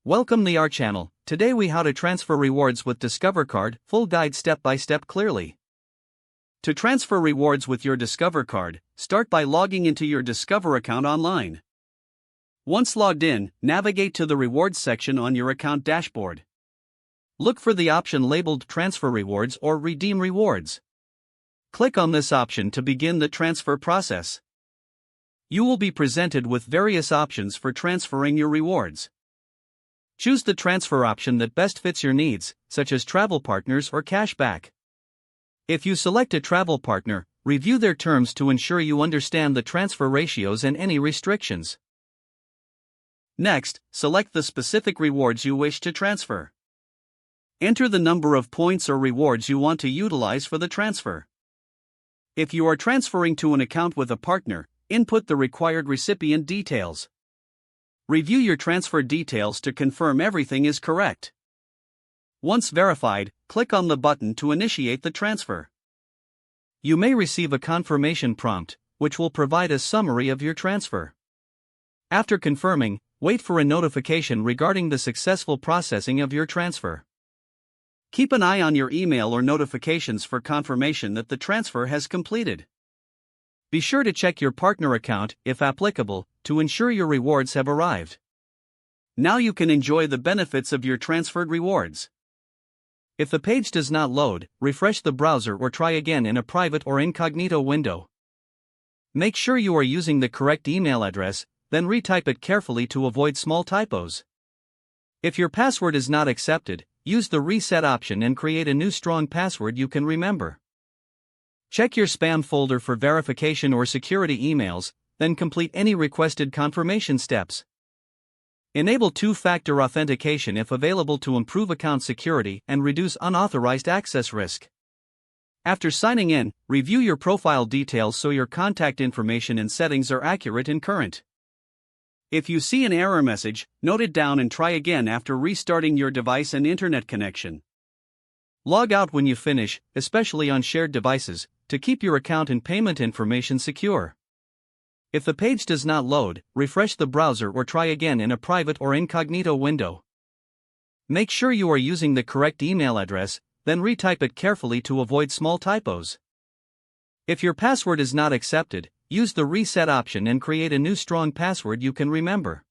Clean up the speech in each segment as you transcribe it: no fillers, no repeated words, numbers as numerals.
Welcome to our channel. Today we how to transfer rewards with Discover Card, full guide step by step clearly. To transfer rewards with your Discover Card, start by logging into your Discover account online. Once logged in, navigate to the rewards section on your account dashboard. Look for the option labeled Transfer Rewards or Redeem Rewards. Click on this option to begin the transfer process. You will be presented with various options for transferring your rewards. Choose the transfer option that best fits your needs, such as travel partners or cashback. If you select a travel partner, review their terms to ensure you understand the transfer ratios and any restrictions. Next, select the specific rewards you wish to transfer. Enter the number of points or rewards you want to utilize for the transfer. If you are transferring to an account with a partner, input the required recipient details. Review your transfer details to confirm everything is correct. Once verified, click on the button to initiate the transfer. You may receive a confirmation prompt, which will provide a summary of your transfer. After confirming, wait for a notification regarding the successful processing of your transfer. Keep an eye on your email or notifications for confirmation that the transfer has completed. Be sure to check your partner account, if applicable, to ensure your rewards have arrived. Now you can enjoy the benefits of your transferred rewards. If the page does not load, refresh the browser or try again in a private or incognito window. Make sure you are using the correct email address, then retype it carefully to avoid small typos. If your password is not accepted, use the reset option and create a new strong password you can remember. Check your spam folder for verification or security emails, then complete any requested confirmation steps. Enable two-factor authentication if available to improve account security and reduce unauthorized access risk. After signing in, review your profile details so your contact information and settings are accurate and current. If you see an error message, note it down and try again after restarting your device and internet connection. Log out when you finish, especially on shared devices, to keep your account and payment information secure. If the page does not load, refresh the browser or try again in a private or incognito window. Make sure you are using the correct email address, then retype it carefully to avoid small typos. If your password is not accepted, use the reset option and create a new strong password you can remember.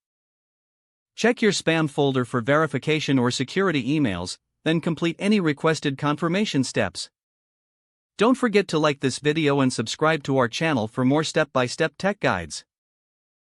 Check your spam folder for verification or security emails, then complete any requested confirmation steps. Don't forget to like this video and subscribe to our channel for more step-by-step tech guides.